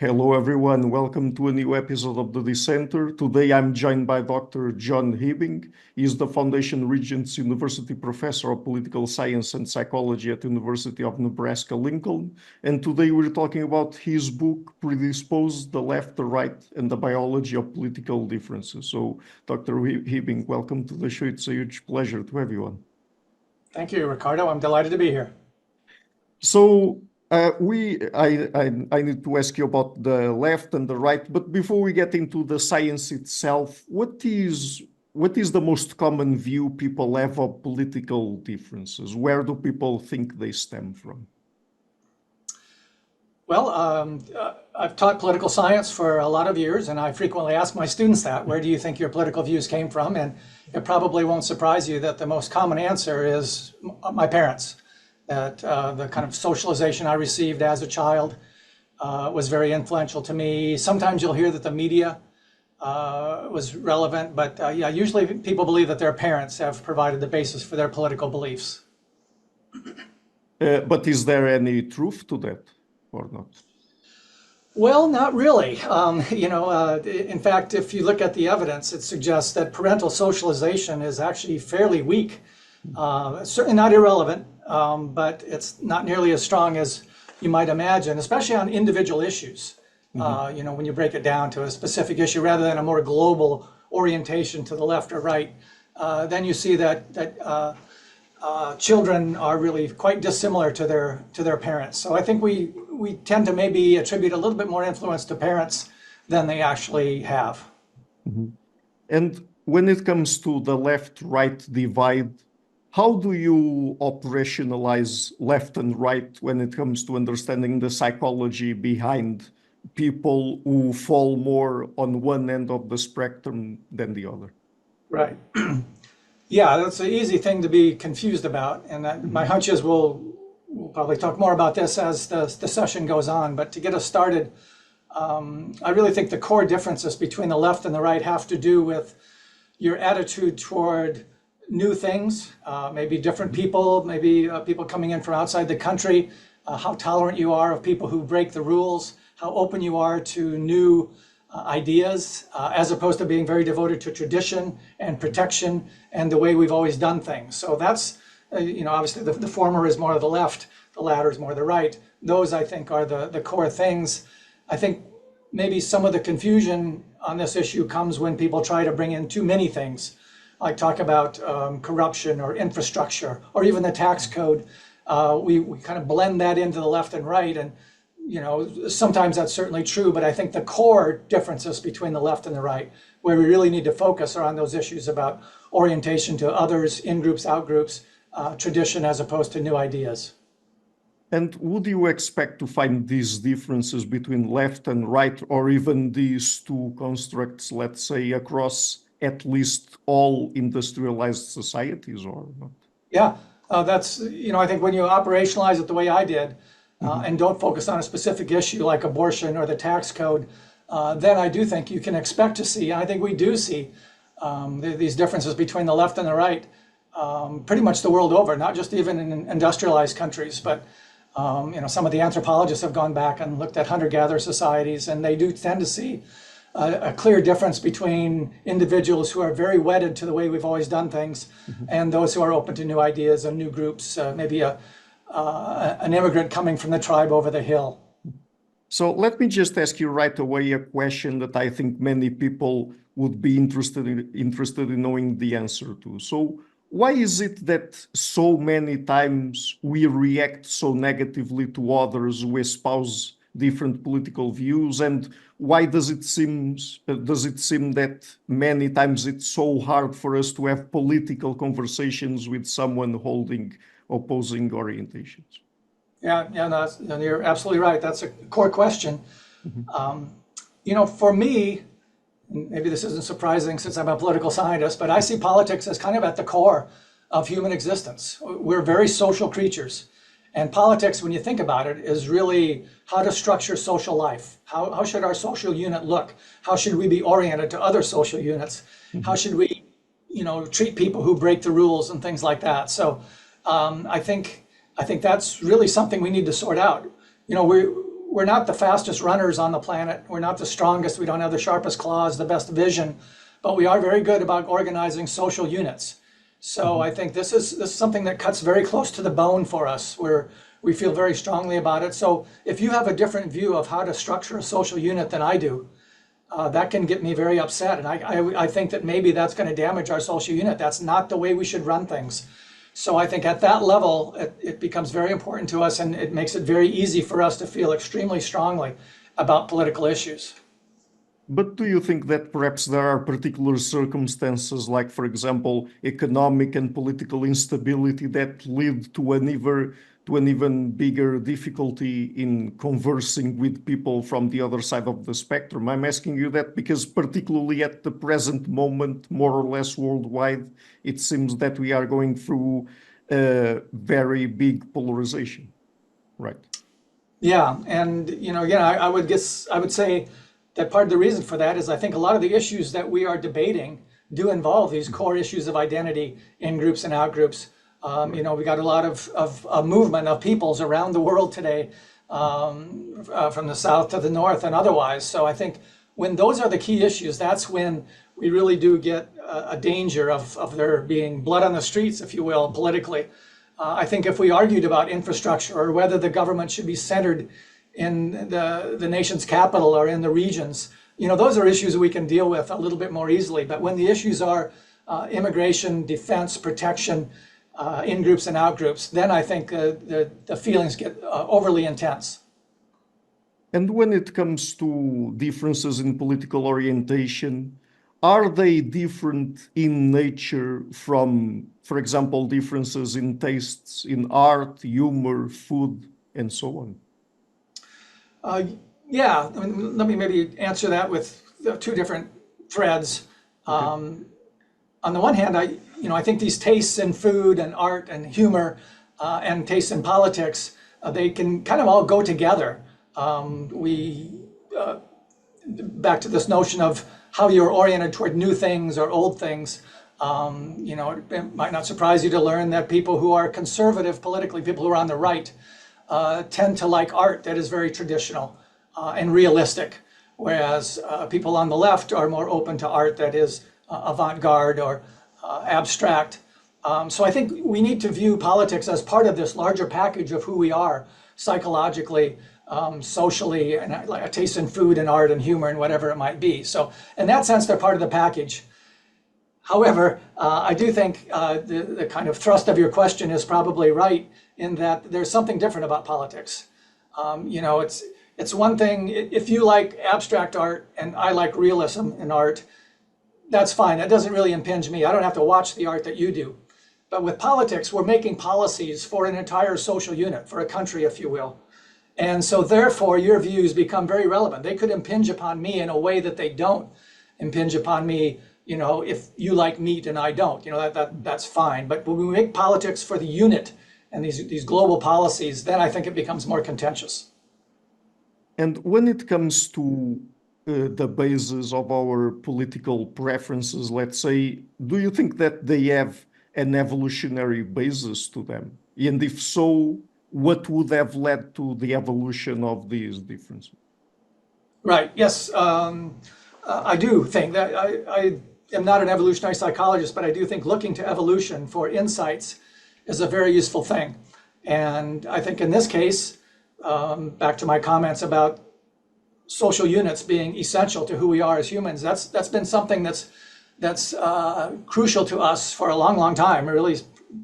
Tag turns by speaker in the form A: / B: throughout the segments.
A: Hello, everyone. Welcome to a new episode of the Dissenter. Today, I'm joined by Dr. John Hibbing. He is the Foundation Regents University Professor of Political Science and Psychology at the University of Nebraska-Lincoln. And today, we're talking about his book, Predisposed, the Left, the Right, and the Biology of Political Differences. So, Dr. Hibbing, welcome to the show. It's a huge pleasure to have you on.
B: Thank you, Ricardo. I'm delighted to be here.
A: So, I need to ask you about the left and the right, but before we get into the science itself, what is the most common view people have of political differences? Where do people think they stem from?
B: Well, I've taught political science for a lot of years, and I frequently ask my students that, where do you think your political views came from? And it probably won't surprise you that the most common answer is my parents. That the kind of socialization I received as a child was very influential to me. Sometimes you'll hear that the media was relevant, but yeah, usually people believe that their parents have provided the basis for their political beliefs.
A: But is there any truth to that or not?
B: Well, not really. In fact, if you look at the evidence, it suggests that parental socialization is actually fairly weak. It's certainly not irrelevant, but it's not nearly as strong as you might imagine, especially on individual issues. When you break it down to a specific issue rather than a more global orientation to the left or right, then you see that children are really quite dissimilar to their parents. So I think we tend to maybe attribute a little bit more influence to parents than they actually have.
A: Mm-hmm. And when it comes to the left-right divide, how do you operationalize left and right when it comes to understanding the psychology behind people who fall more on one end of the spectrum than the other?
B: Right. Yeah, that's an easy thing to be confused about. And my hunch is we'll probably talk more about this as the session goes on. But to get us started, I really think the core differences between the left and the right have to do with your attitude toward new things, maybe different people, maybe people coming in from outside the country, how tolerant you are of people who break the rules, how open you are to new ideas, as opposed to being very devoted to tradition and protection and the way we've always done things. So that's, obviously the former is more of the left, the latter is more the right. Those, I think, are the core things. I think maybe some of the confusion on this issue comes when people try to bring in too many things. Like talk about corruption or infrastructure or even the tax code. We kind of blend that into the left and right. And, sometimes that's certainly true. But I think the core differences between the left and the right, where we really need to focus, are on those issues about orientation to others, in-groups, out-groups, tradition as opposed to new ideas.
A: And would you expect to find these differences between left and right, or even these two constructs, let's say, across at least all industrialized societies or not?
B: Yeah, that's, I think when you operationalize it the way I did and don't focus on a specific issue like abortion or the tax code, then I do think you can expect to see, and I think we do see these differences between the left and the right pretty much the world over, not just even in industrialized countries, but some of the anthropologists have gone back and looked at hunter-gatherer societies, and they do tend to see a clear difference between individuals who are very wedded to the way we've always done things and those who are open to new ideas and new groups, maybe an immigrant coming from the tribe over the hill.
A: So let me just ask you right away a question that I think many people would be interested in knowing the answer to. So why is it that so many times we react so negatively to others who espouse different political views, and why does it seem that many times it's so hard for us to have political conversations with someone holding opposing orientations?
B: Yeah, no, you're absolutely right. That's a core question. For me, maybe this isn't surprising since I'm a political scientist, but I see politics as kind of at the core of human existence. We're very social creatures. And politics, when you think about it, is really how to structure social life. How should our social unit look? How should we be oriented to other social units? How should we, treat people who break the rules and things like that? So I think that's really something we need to sort out. we're not the fastest runners on the planet. We're not the strongest. We don't have the sharpest claws, the best vision, but we are very good about organizing social units. So I think this is something that cuts very close to the bone for us, where we feel very strongly about it. So if you have a different view of how to structure a social unit than I do, that can get me very upset. And I think that maybe that's going to damage our social unit. That's not the way we should run things. So I think at that level, it becomes very important to us, and it makes it very easy for us to feel extremely strongly about political issues.
A: But do you think that perhaps there are particular circumstances, like, for example, economic and political instability, that lead to an even bigger difficulty in conversing with people from the other side of the spectrum? I'm asking you that because particularly at the present moment, more or less worldwide, it seems that we are going through a very big polarization, right?
B: Yeah, and again, I would say that part of the reason for that is I think a lot of the issues that we are debating do involve these core issues of identity, in groups and out groups. We got a lot of movement of peoples around the world today, from the south to the north and otherwise. So I think when those are the key issues, that's when we really do get a danger of there being blood on the streets, if you will, politically. I think if we argued about infrastructure or whether the government should be centered in the nation's capital or in the regions, those are issues we can deal with a little bit more easily. But when the issues are immigration, defense, protection, in groups and out groups, then I think the feelings get overly intense.
A: And when it comes to differences in political orientation, are they different in nature from, for example, differences in tastes in art, humor, food, and so on?
B: Yeah, I mean, let me maybe answer that with two different threads. On the one hand, I think these tastes in food and art and humor and tastes in politics, they can kind of all go together. Back to this notion of how you're oriented toward new things or old things. It might not surprise you to learn that people who are conservative politically, people who are on the right, tend to like art that is very traditional and realistic, whereas people on the left are more open to art that is avant-garde or abstract. So I think we need to view politics as part of this larger package of who we are psychologically, socially, and a taste in food and art and humor and whatever it might be. So in that sense, they're part of the package. However, I do think the kind of thrust of your question is probably right in that there's something different about politics. It's one thing if you like abstract art and I like realism in art, that's fine. That doesn't really impinge me. I don't have to watch the art that you do. But with politics, we're making policies for an entire social unit, for a country, if you will. And so therefore, your views become very relevant. They could impinge upon me in a way that they don't impinge upon me, if you like meat and I don't. That's fine. But when we make politics for the unit and these global policies, then I think it becomes more contentious.
A: And when it comes to the basis of our political preferences, let's say, do you think that they have an evolutionary basis to them? And if so, what would have led to the evolution of these differences?
B: Right. Yes. I do think that I am not an evolutionary psychologist, but I do think looking to evolution for insights is a very useful thing. And I think in this case, back to my comments about social units being essential to who we are as humans, that's been something that's crucial to us for a long, long time, really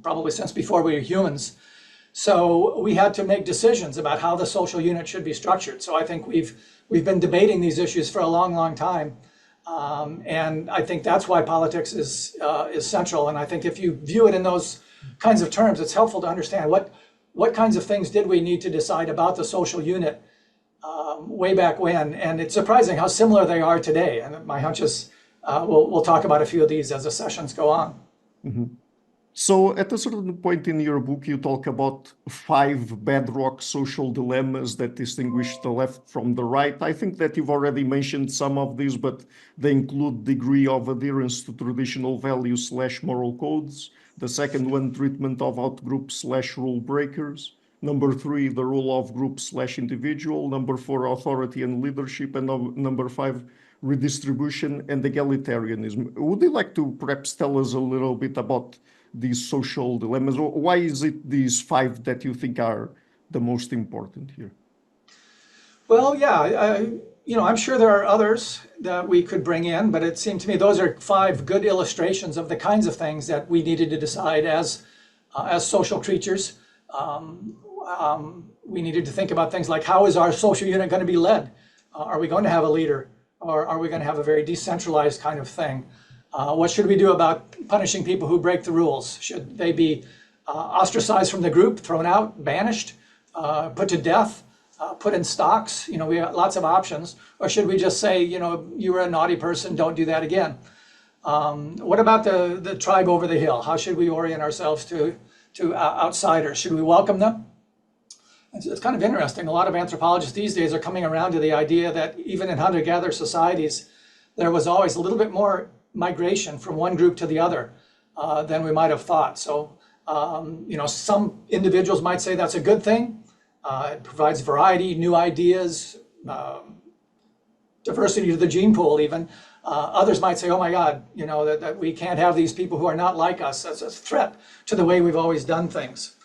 B: probably since before we were humans. So we had to make decisions about how the social unit should be structured. So I think we've been debating these issues for a long, long time. And I think that's why politics is central. And I think if you view it in those kinds of terms, it's helpful to understand what kinds of things did we need to decide about the social unit way back when. And it's surprising how similar they are today. And my hunch is we'll talk about a few of these as the sessions go on.
A: Mm-hmm. So at a certain point in your book, you talk about 5 bedrock social dilemmas that distinguish the left from the right. I think that you've already mentioned some of these, but they include degree of adherence to traditional values / moral codes. The second one, treatment of outgroups / rule breakers. Number 3, the role of group/individual. Number 4, authority and leadership. And number 5, redistribution and egalitarianism. Would you like to perhaps tell us a little bit about these social dilemmas? Why is it these 5 that you think are the most important here?
B: Well, yeah, I'm sure there are others that we could bring in, but it seemed to me those are 5 good illustrations of the kinds of things that we needed to decide as social creatures. We needed to think about things like, how is our social unit going to be led? Are we going to have a leader, or are we going to have a very decentralized kind of thing? What should we do about punishing people who break the rules? Should they be ostracized from the group, thrown out, banished, put to death, put in stocks? We have lots of options. Or should we just say, you were a naughty person, don't do that again? What about the tribe over the hill? How should we orient ourselves to outsiders? Should we welcome them? It's kind of interesting. A lot of anthropologists these days are coming around to the idea that even in hunter-gatherer societies, there was always a little bit more migration from one group to the other than we might have thought. So, some individuals might say that's a good thing. It provides variety, new ideas, diversity to the gene pool even. Others might say, oh my God, that we can't have these people who are not like us as a threat to the way we've always done things.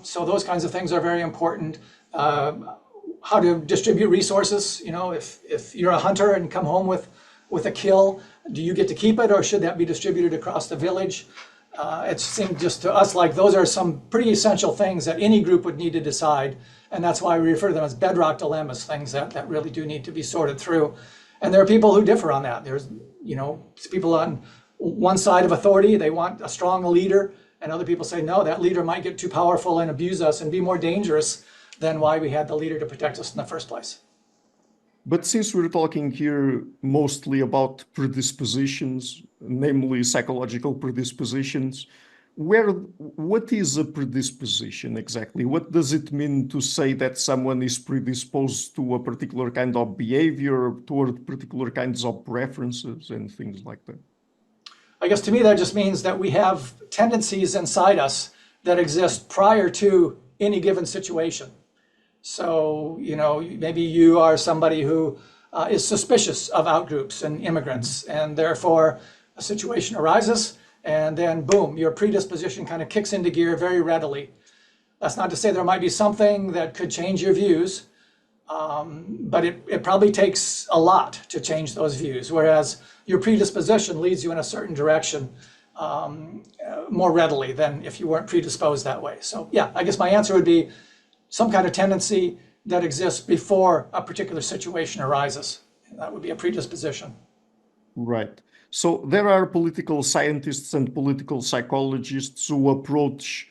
B: So those kinds of things are very important. How to distribute resources. If you're a hunter and come home with a kill, do you get to keep it, or should that be distributed across the village? It seemed just to us like those are some pretty essential things that any group would need to decide. And that's why we refer to them as bedrock dilemmas, things that really do need to be sorted through. And there are people who differ on that. There's, people on one side of authority, they want a strong leader, and other people say, no, that leader might get too powerful and abuse us and be more dangerous than why we had the leader to protect us in the first place.
A: But since we're talking here mostly about predispositions, namely psychological predispositions, what is a predisposition exactly? What does it mean to say that someone is predisposed to a particular kind of behavior, toward particular kinds of preferences and things like that?
B: I guess to me that just means that we have tendencies inside us that exist prior to any given situation. So, maybe you are somebody who is suspicious of outgroups and immigrants, and therefore a situation arises, and then boom, your predisposition kind of kicks into gear very readily. That's not to say there might be something that could change your views, but it probably takes a lot to change those views, whereas your predisposition leads you in a certain direction more readily than if you weren't predisposed that way. So yeah, I guess my answer would be some kind of tendency that exists before a particular situation arises. That would be a predisposition.
A: Right. So there are political scientists and political psychologists who approach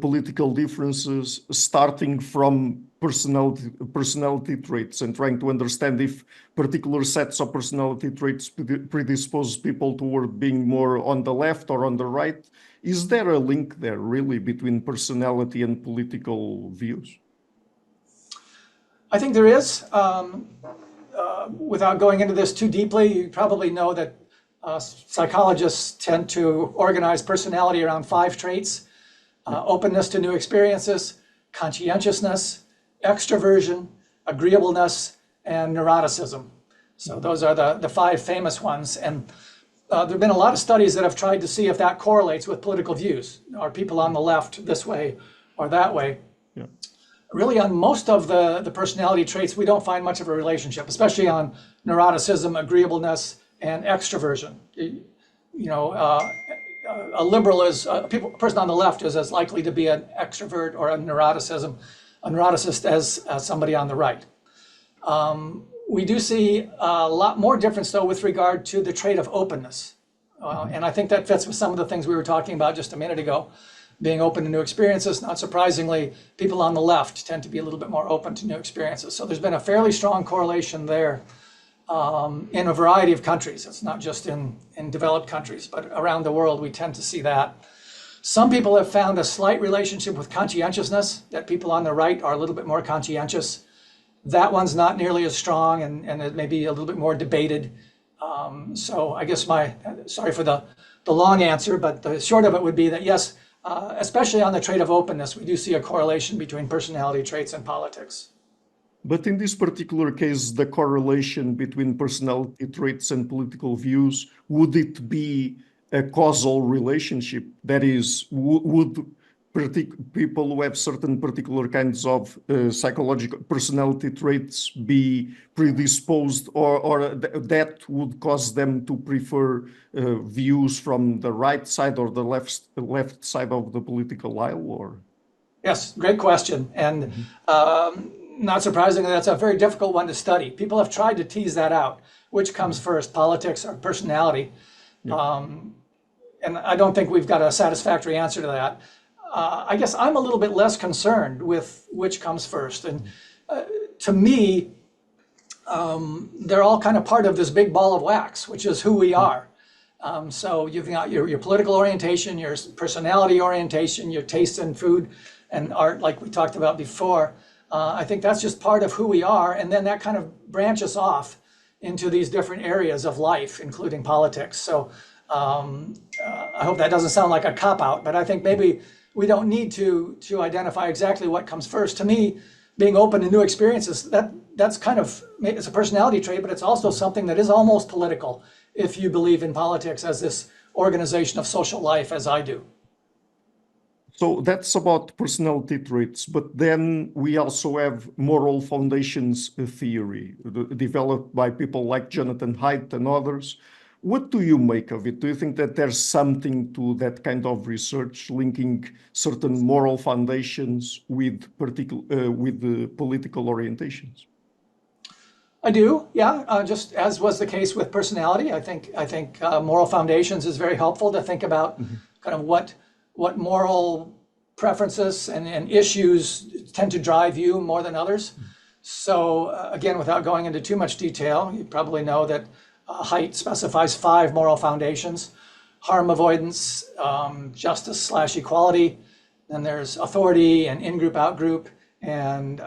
A: political differences starting from personality traits and trying to understand if particular sets of personality traits predispose people toward being more on the left or on the right. Is there a link there really between personality and political views?
B: I think there is. Without going into this too deeply, you probably know that psychologists tend to organize personality around 5 traits: openness to new experiences, conscientiousness, extroversion, agreeableness, and neuroticism. So those are the 5 famous ones. And there have been a lot of studies that have tried to see if that correlates with political views. Are people on the left this way or that way?
A: Yeah.
B: Really, on most of the personality traits, we don't find much of a relationship, especially on neuroticism, agreeableness, and extroversion. A liberal is a person on the left is as likely to be an extrovert or a neuroticist as somebody on the right. We do see a lot more difference, though, with regard to the trait of openness. And I think that fits with some of the things we were talking about just a minute ago. Being open to new experiences, not surprisingly, people on the left tend to be a little bit more open to new experiences. So there's been a fairly strong correlation there in a variety of countries. It's not just in developed countries, but around the world we tend to see that. Some people have found a slight relationship with conscientiousness, that people on the right are a little bit more conscientious. That one's not nearly as strong, and it may be a little bit more debated. So I guess sorry for the long answer, but the short of it would be that yes, especially on the trait of openness, we do see a correlation between personality traits and politics.
A: But in this particular case, the correlation between personality traits and political views, would it be a causal relationship? That is, would people who have certain particular kinds of psychological personality traits be predisposed, or that would cause them to prefer views from the right side or the left side of the political aisle? Or
B: Yes, great question. And not surprisingly, that's a very difficult one to study. People have tried to tease that out. Which comes first, politics or personality? And I don't think we've got a satisfactory answer to that. I guess I'm a little bit less concerned with which comes first. And to me, they're all kind of part of this big ball of wax, which is who we are. So you've got your political orientation, your personality orientation, your taste in food and art, like we talked about before. I think that's just part of who we are. And then that kind of branches off into these different areas of life, including politics. So I hope that doesn't sound like a cop-out, but I think maybe we don't need to identify exactly what comes first. To me, being open to new experiences, that's kind of, it's a personality trait, but it's also something that is almost political if you believe in politics as this organization of social life, as I do.
A: so that's about personality traits, but then we also have moral foundations theory developed by people like Jonathan Haidt and others. What do you make of it? Do you think that there's something to that kind of research linking certain moral foundations with the political orientations?
B: I do, yeah. Just as was the case with personality, I think moral foundations is very helpful to think about kind of what moral preferences and issues tend to drive you more than others. So again, without going into too much detail, you probably know that Haidt specifies 5 moral foundations: harm avoidance, justice/equality, then there's authority and in-group, out-group, and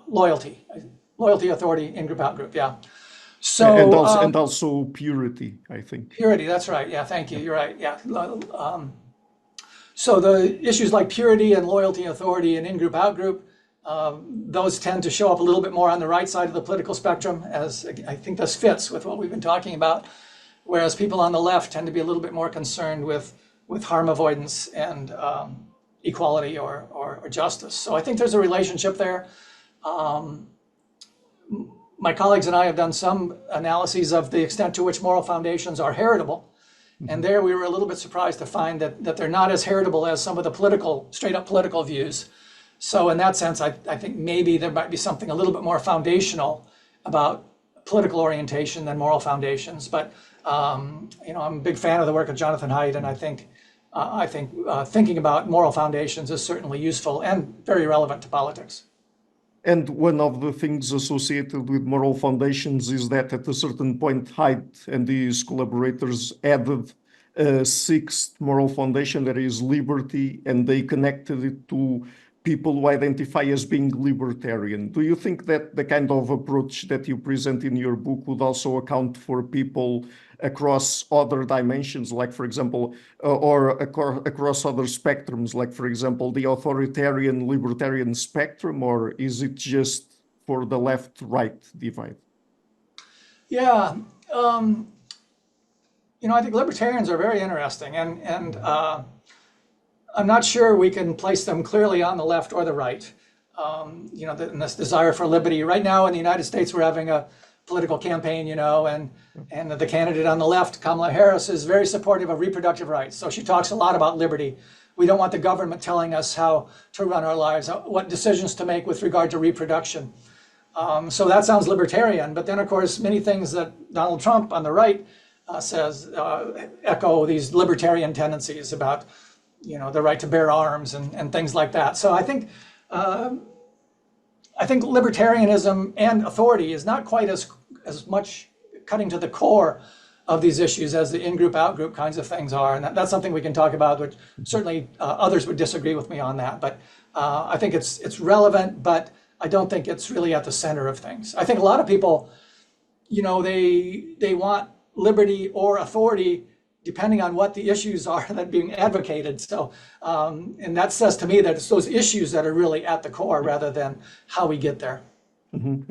B: loyalty. Loyalty, authority, in-group, out-group, yeah. So
A: and also purity, I think.
B: Purity, that's right. Yeah, thank you. You're right. Yeah. So the issues like purity and loyalty, authority, and in-group, out-group, those tend to show up a little bit more on the right side of the political spectrum, as I think this fits with what we've been talking about, whereas people on the left tend to be a little bit more concerned with harm avoidance and equality or justice. So I think there's a relationship there. My colleagues and I have done some analyses of the extent to which moral foundations are heritable. And there we were a little bit surprised to find that they're not as heritable as some of the straight up political views. So in that sense, I think maybe there might be something a little bit more foundational about political orientation than moral foundations. But I'm a big fan of the work of Jonathan Haidt, and I think thinking about moral foundations is certainly useful and very relevant to politics.
A: And one of the things associated with moral foundations is that at a certain point, Haidt and his collaborators added a 6th moral foundation, that is liberty, and they connected it to people who identify as being libertarian. Do you think that the kind of approach that you present in your book would also account for people across other dimensions, like, for example, or across other spectrums, like, for example, the authoritarian libertarian spectrum, or is it just for the left-right divide?
B: Yeah, I think libertarians are very interesting, and I'm not sure we can place them clearly on the left or the right. In this desire for liberty. Right now in the United States, we're having a political campaign, and the candidate on the left, Kamala Harris, is very supportive of reproductive rights. So she talks a lot about liberty. We don't want the government telling us how to run our lives, what decisions to make with regard to reproduction. So that sounds libertarian. But then, of course, many things that Donald Trump on the right says echo these libertarian tendencies about the right to bear arms and things like that. So I think libertarianism and authority is not quite as much cutting to the core of these issues as the in-group, out-group kinds of things are. And that's something we can talk about, which certainly others would disagree with me on that. But I think it's relevant, but I don't think it's really at the center of things. I think a lot of people, they want liberty or authority depending on what the issues are that are being advocated. So, and that says to me that it's those issues that are really at the core rather than how we get there.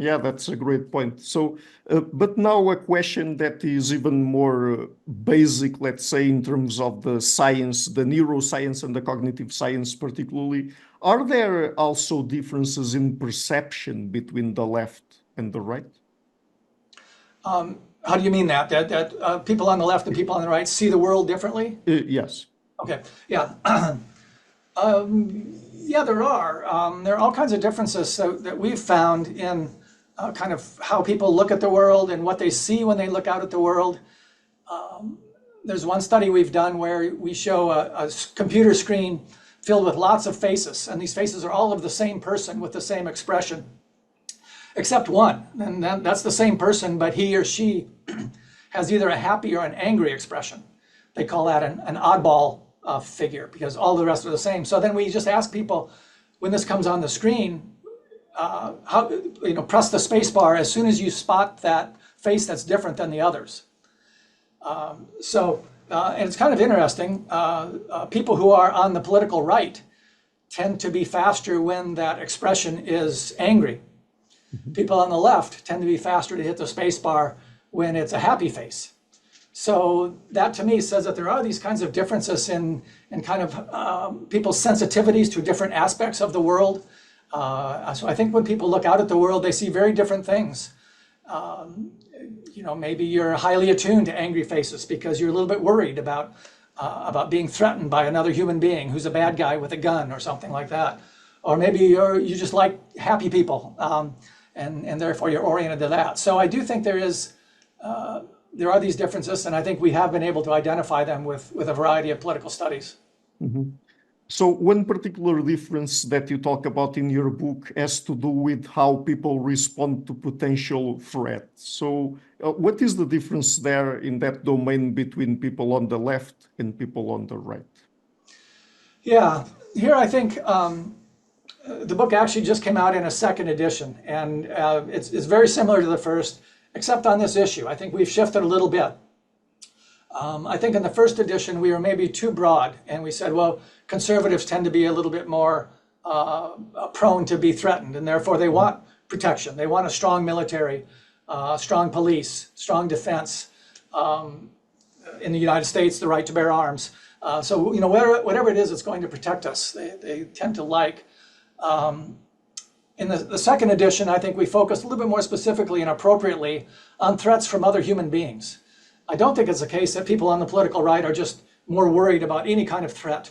A: Yeah, that's a great point. So, but now a question that is even more basic, let's say, in terms of the science, the neuroscience and the cognitive science particularly. Are there also differences in perception between the left and the right?
B: How do you mean that? That people on the left and people on the right see the world differently?
A: Yes.
B: Okay, yeah. Yeah, there are. There are all kinds of differences that we've found in kind of how people look at the world and what they see when they look out at the world. There's one study we've done where we show a computer screen filled with lots of faces, and these faces are all of the same person with the same expression, except one. And that's the same person, but he or she has either a happy or an angry expression. They call that an oddball figure because all the rest are the same. So then we just ask people, when this comes on the screen, how, press the space bar as soon as you spot that face that's different than the others. And it's kind of interesting. People who are on the political right tend to be faster when that expression is angry. People on the left tend to be faster to hit the space bar when it's a happy face. So that to me says that there are these kinds of differences in kind of people's sensitivities to different aspects of the world. So I think when people look out at the world, they see very different things. Maybe you're highly attuned to angry faces because you're a little bit worried about being threatened by another human being who's a bad guy with a gun or something like that. Or maybe you just like happy people, and therefore you're oriented to that. So I do think there are these differences, and I think we have been able to identify them with a variety of political studies.
A: So one particular difference that you talk about in your book has to do with how people respond to potential threats. So what is the difference there in that domain between people on the left and people on the right?
B: Yeah, here I think the book actually just came out in a second edition, and it's very similar to the first, except on this issue. I think we've shifted a little bit. I think in the first edition, we were maybe too broad, and we said, well, conservatives tend to be a little bit more prone to be threatened, and therefore they want protection. They want a strong military, strong police, strong defense. In the United States, the right to bear arms. So, whatever it is that's going to protect us, they tend to like. In the second edition, I think we focused a little bit more specifically and appropriately on threats from other human beings. I don't think it's the case that people on the political right are just more worried about any kind of threat.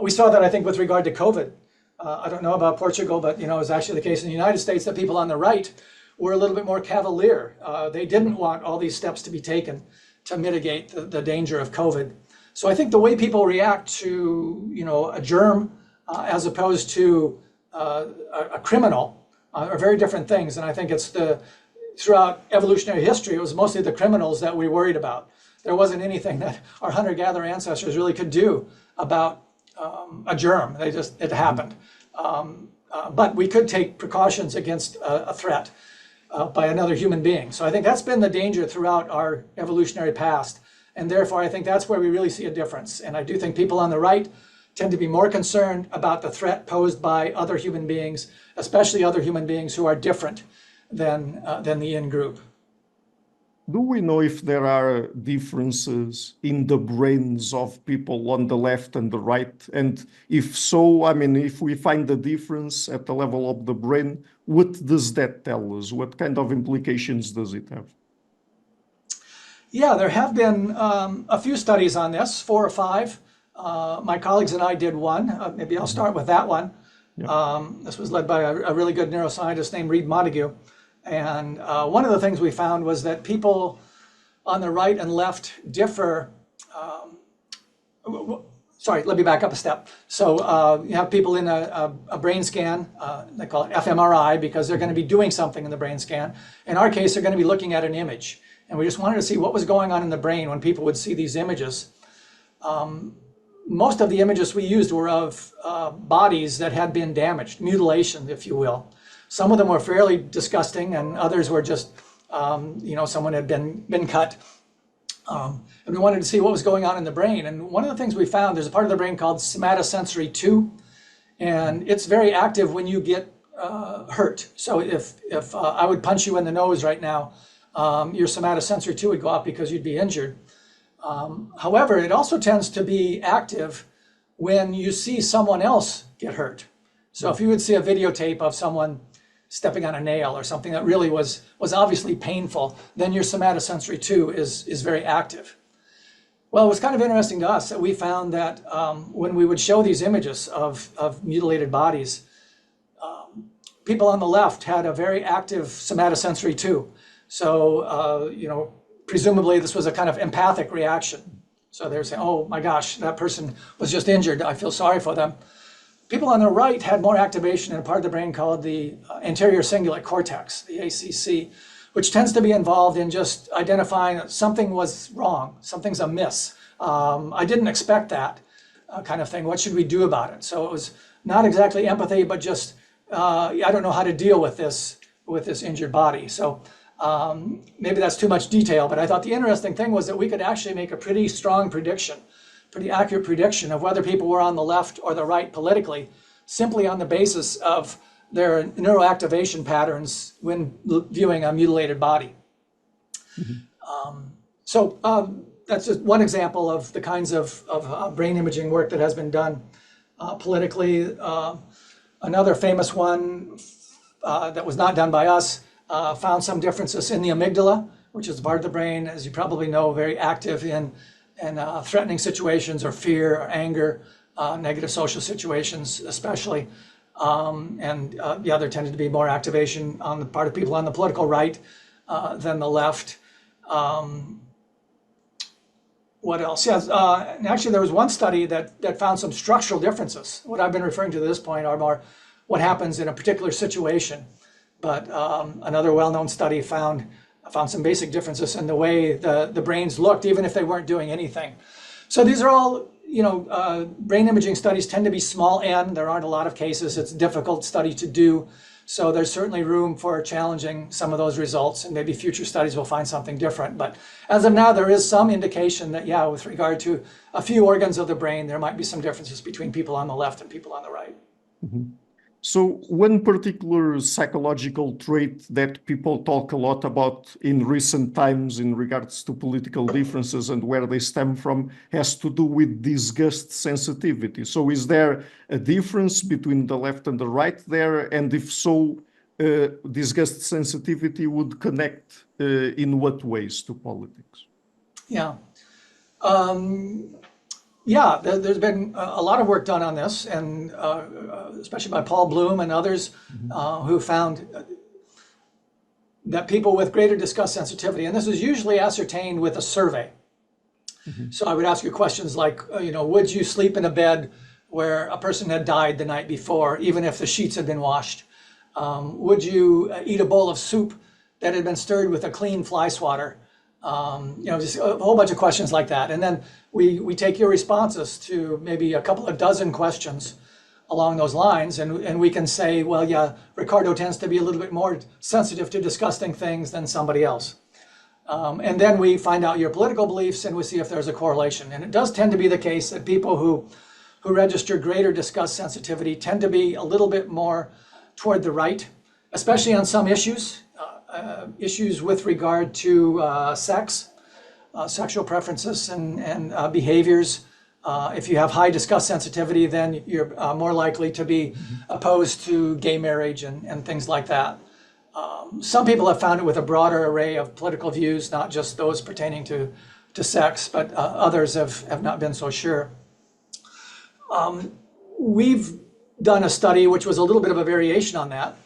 B: We saw that, I think, with regard to COVID. I don't know about Portugal, but it was actually the case in the United States that people on the right were a little bit more cavalier. They didn't want all these steps to be taken to mitigate the danger of COVID. So I think the way people react to a germ as opposed to a criminal are very different things. And I think it's throughout evolutionary history, it was mostly the criminals that we worried about. There wasn't anything that our hunter-gatherer ancestors really could do about a germ. It happened. But we could take precautions against a threat by another human being. So I think that's been the danger throughout our evolutionary past. And therefore, I think that's where we really see a difference. And I do think people on the right tend to be more concerned about the threat posed by other human beings, especially other human beings who are different than the in-group.
A: Do we know if there are differences in the brains of people on the left and the right? And if so, if we find the difference at the level of the brain, what does that tell us? What kind of implications does it have?
B: Yeah, there have been a few studies on this, 4 or 5. My colleagues and I did one. Maybe I'll start with that one. Yeah. This was led by a really good neuroscientist named Reed Montague. And one of the things we found was that people on the right and left differ. Sorry, let me back up a step. So you have people in a brain scan, they call it fMRI, because they're going to be doing something in the brain scan. In our case, they're going to be looking at an image. And we just wanted to see what was going on in the brain when people would see these images. Most of the images we used were of bodies that had been damaged, mutilation, if you will. Some of them were fairly disgusting, and others were just, someone had been cut. And we wanted to see what was going on in the brain. And one of the things we found, there's a part of the brain called somatosensory 2, and it's very active when you get hurt. So if I would punch you in the nose right now, your somatosensory 2 would go up because you'd be injured. However, it also tends to be active when you see someone else get hurt. So if you would see a videotape of someone stepping on a nail or something that really was obviously painful, then your somatosensory 2 is very active. Well, it was kind of interesting to us that we found that when we would show these images of mutilated bodies, people on the left had a very active somatosensory 2. So, presumably this was a kind of empathic reaction. So they were saying, oh my gosh, that person was just injured. I feel sorry for them. People on the right had more activation in a part of the brain called the anterior cingulate cortex, the ACC, which tends to be involved in just identifying that something was wrong, something's amiss. I didn't expect that kind of thing. What should we do about it? So it was not exactly empathy, but just, I don't know how to deal with this injured body. So maybe that's too much detail, but I thought the interesting thing was that we could actually make a pretty strong prediction, pretty accurate prediction of whether people were on the left or the right politically, simply on the basis of their neuroactivation patterns when viewing a mutilated body. So that's just one example of the kinds of brain imaging work that has been done politically. Another famous one that was not done by us found some differences in the amygdala, which is part of the brain, as you probably know, very active in threatening situations or fear or anger, negative social situations especially. There tended to be more activation on the part of people on the political right than the left. What else? Yes, actually there was one study that found some structural differences. What I've been referring to this point are more what happens in a particular situation. But another well-known study found some basic differences in the way the brains looked, even if they weren't doing anything. So these are all, brain imaging studies tend to be small n. There aren't a lot of cases. It's a difficult study to do. So there's certainly room for challenging some of those results, and maybe future studies will find something different. But as of now, there is some indication that, yeah, with regard to a few organs of the brain, there might be some differences between people on the left and people on the right.
A: Mm-hmm. So one particular psychological trait that people talk a lot about in recent times in regards to political differences and where they stem from has to do with disgust sensitivity. So is there a difference between the left and the right there? And if so, disgust sensitivity would connect in what ways to politics?
B: Yeah. There's been a lot of work done on this, and especially by Paul Bloom and others who found that people with greater disgust sensitivity, and this is usually ascertained with a survey. So I would ask you questions like, would you sleep in a bed where a person had died the night before, even if the sheets had been washed? Would you eat a bowl of soup that had been stirred with a clean fly swatter? Just a whole bunch of questions like that. And then we take your responses to maybe a couple of dozen questions along those lines, and we can say, well, yeah, Ricardo tends to be a little bit more sensitive to disgusting things than somebody else. And then we find out your political beliefs, and we see if there's a correlation. And it does tend to be the case that people who register greater disgust sensitivity tend to be a little bit more toward the right, especially on some issues. Issues with regard to sex, sexual preferences and behaviors. If you have high disgust sensitivity, then you're more likely to be opposed to gay marriage and things like that. Some people have found it with a broader array of political views, not just those pertaining to sex, but others have not been so sure. We've done a study which was a little bit of a variation on that.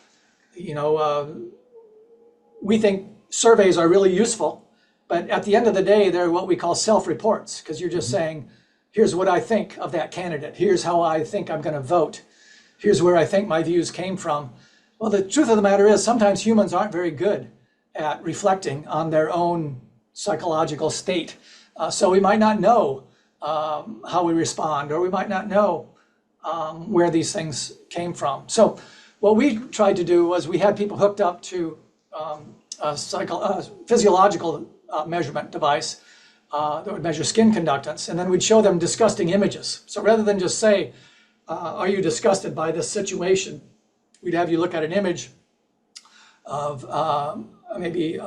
B: We think surveys are really useful, but at the end of the day, they're what we call self-reports, because you're just saying, here's what I think of that candidate. Here's how I think I'm going to vote. Here's where I think my views came from. Well, the truth of the matter is sometimes humans aren't very good at reflecting on their own psychological state. So we might not know how we respond, or we might not know where these things came from. So what we tried to do was we had people hooked up to a physiological measurement device, that would measure skin conductance, and then we'd show them disgusting images. So rather than just say, are you disgusted by this situation, we'd have you look at an image of maybe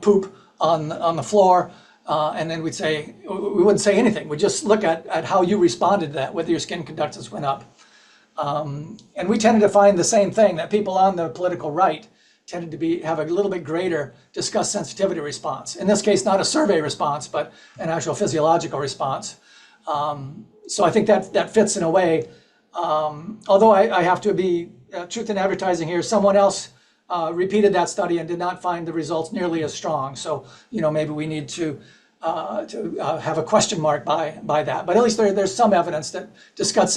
B: poop on the floor, and then we'd say, we wouldn't say anything. We'd just look at how you responded to that, whether your skin conductance went up. And we tended to find the same thing, that people on the political right tended to have a little bit greater disgust sensitivity response. In this case, not a survey response, but an actual physiological response. So I think that fits in a way. Although I have to be truth in advertising here, someone else repeated that study and did not find the results nearly as strong. So maybe we need to have a question mark by that. But at least there's some evidence that disgust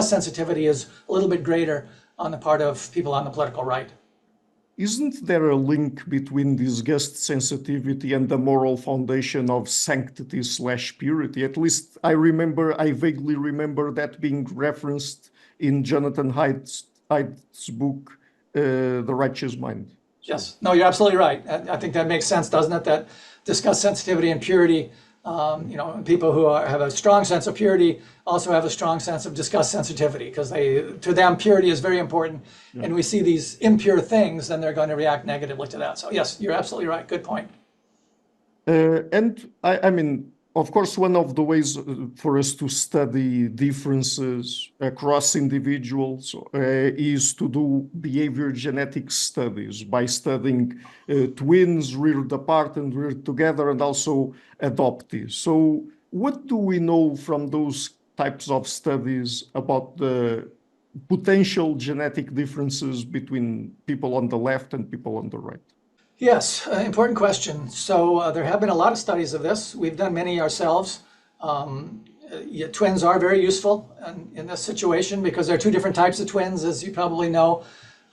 B: sensitivity is a little bit greater on the part of people on the political right.
A: Isn't there a link between disgust sensitivity and the moral foundation of sanctity/purity? At least I vaguely remember that being referenced in Jonathan Haidt's book, The Righteous Mind.
B: Yes, no, you're absolutely right. I think that makes sense, doesn't it? That disgust sensitivity and purity, people who have a strong sense of purity also have a strong sense of disgust sensitivity, because to them purity is very important. Yeah. And we see these impure things, then they're going to react negatively to that. So yes, you're absolutely right. Good point.
A: And I mean, of course, one of the ways for us to study differences across individuals is to do behavior genetic studies by studying twins reared apart and reared together, and also adoptees. So what do we know from those types of studies about the potential genetic differences between people on the left and people on the right?
B: Yes, important question. So there have been a lot of studies of this. We've done many ourselves. Twins are very useful in this situation because there are two different types of twins, as you probably know.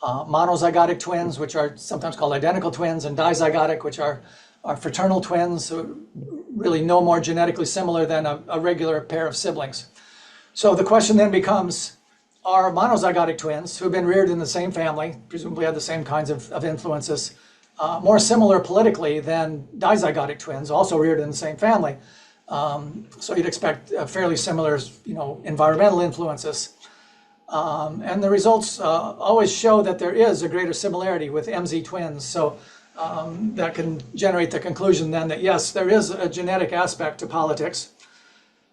B: Monozygotic twins, which are sometimes called identical twins, and dizygotic, which are fraternal twins, so really no more genetically similar than a regular pair of siblings. So the question then becomes, are monozygotic twins who have been reared in the same family, presumably have the same kinds of influences, more similar politically than dizygotic twins, also reared in the same family? So you'd expect fairly similar, environmental influences. And the results always show that there is a greater similarity with MZ twins. So that can generate the conclusion then that yes, there is a genetic aspect to politics.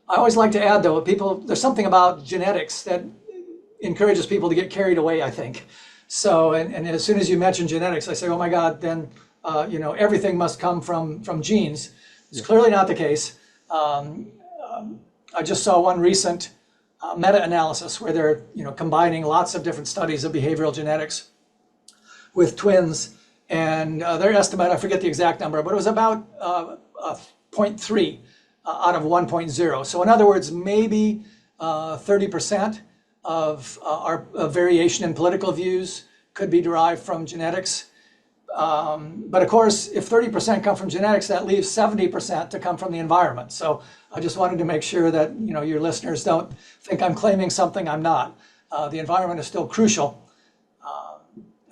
B: I always like to add, though, there's something about genetics that encourages people to get carried away, I think. So, and as soon as you mention genetics, I say, oh my God, then, everything must come from genes. It's clearly not the case. I just saw one recent meta-analysis where they're, combining lots of different studies of behavioral genetics with twins. And their estimate, I forget the exact number, but it was about 0.3 out of 1.0. So in other words, maybe 30% of our variation in political views could be derived from genetics. But of course, if 30% come from genetics, that leaves 70% to come from the environment. So I just wanted to make sure that your listeners don't think I'm claiming something I'm not. The environment is still crucial.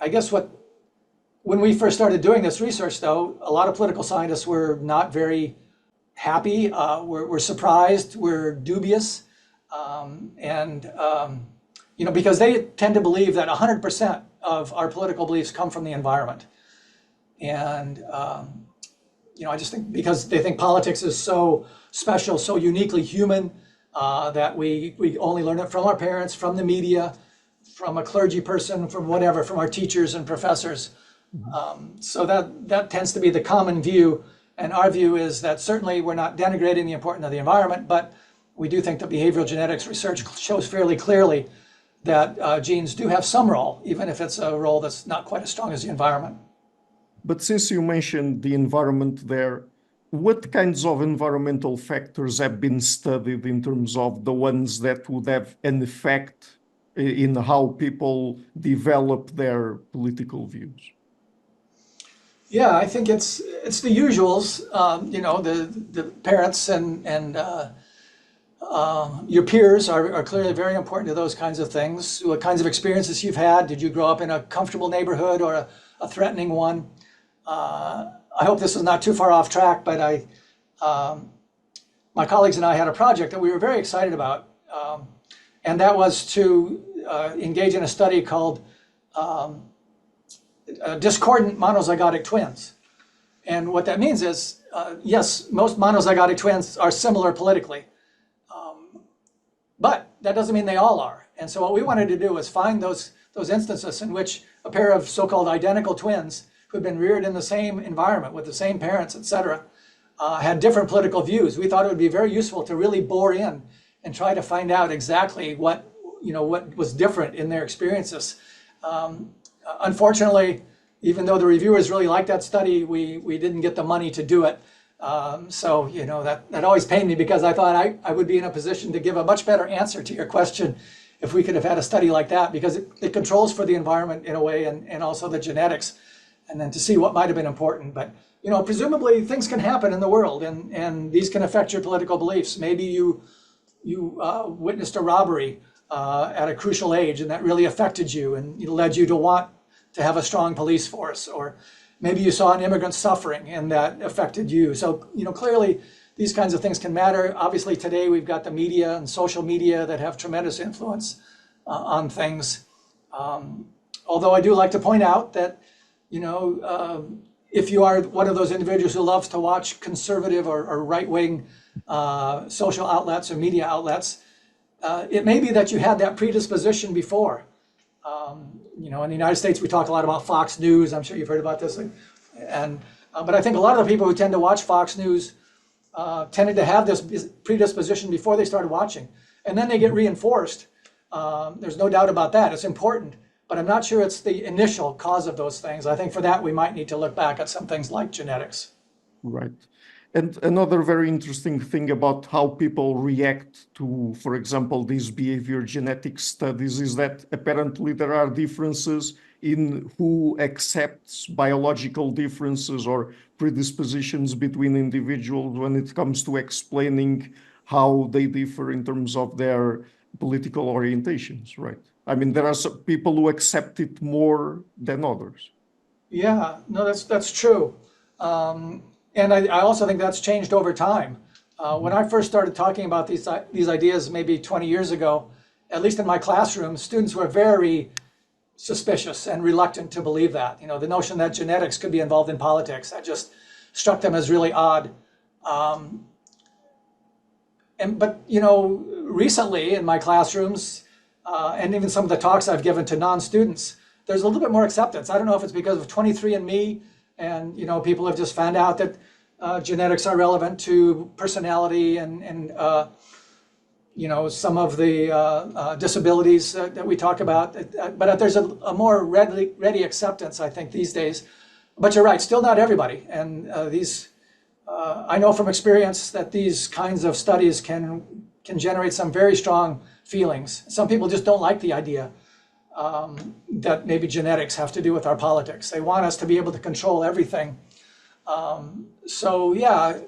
B: I guess when we first started doing this research, though, a lot of political scientists were not very happy, were surprised, were dubious. Because they tend to believe that 100% of our political beliefs come from the environment. And, I just think because they think politics is so special, so uniquely human, that we only learn it from our parents, from the media, from a clergy person, from whatever, from our teachers and professors. So that tends to be the common view. And our view is that certainly we're not denigrating the importance of the environment, but we do think that behavioral genetics research shows fairly clearly that genes do have some role, even if it's a role that's not quite as strong as the environment.
A: But since you mentioned the environment there, what kinds of environmental factors have been studied in terms of the ones that would have an effect in how people develop their political views?
B: Yeah, I think it's the usuals, the parents and your peers are clearly very important to those kinds of things. What kinds of experiences you've had? Did you grow up in a comfortable neighborhood or a threatening one? I hope this is not too far off track, but my colleagues and I had a project that we were very excited about, and that was to engage in a study called discordant monozygotic twins. And what that means is, yes, most monozygotic twins are similar politically, but that doesn't mean they all are. And so what we wanted to do was find those instances in which a pair of so-called identical twins who had been reared in the same environment with the same parents, etc., had different political views. We thought it would be very useful to really bore in and try to find out exactly what was different in their experiences. Unfortunately, even though the reviewers really liked that study, we didn't get the money to do it. So that always pained me, because I thought I would be in a position to give a much better answer to your question if we could have had a study like that, because it controls for the environment in a way, and also the genetics, and then to see what might have been important. But presumably things can happen in the world, and these can affect your political beliefs. Maybe you witnessed a robbery at a crucial age, and that really affected you and led you to want to have a strong police force. Or maybe you saw an immigrant suffering and that affected you. So clearly these kinds of things can matter. Obviously today we've got the media and social media that have tremendous influence on things. Although I do like to point out that if you are one of those individuals who loves to watch conservative or right-wing social outlets or media outlets, it may be that you had that predisposition before. In the United States, we talk a lot about Fox News. I'm sure you've heard about this. But I think a lot of the people who tend to watch Fox News tended to have this predisposition before they started watching. And then they get reinforced. There's no doubt about that. It's important. But I'm not sure it's the initial cause of those things. I think for that, we might need to look back at some things like genetics.
A: Right. And another very interesting thing about how people react to, for example, these behavior genetic studies is that apparently there are differences in who accepts biological differences or predispositions between individuals when it comes to explaining how they differ in terms of their political orientations, right? I mean, there are some people who accept it more than others.
B: Yeah, no, that's true. And I also think that's changed over time. When I first started talking about these ideas maybe 20 years ago, at least in my classroom, students were very suspicious and reluctant to believe that. The notion that genetics could be involved in politics, that just struck them as really odd. But recently in my classrooms, and even some of the talks I've given to non-students, there's a little bit more acceptance. I don't know if it's because of 23andMe, and people have just found out that genetics are relevant to personality and some of the disabilities that we talk about. But there's a more ready acceptance, I think, these days. But you're right, still not everybody. And I know from experience that these kinds of studies can generate some very strong feelings. Some people just don't like the idea that maybe genetics have to do with our politics. They want us to be able to control everything. So yeah,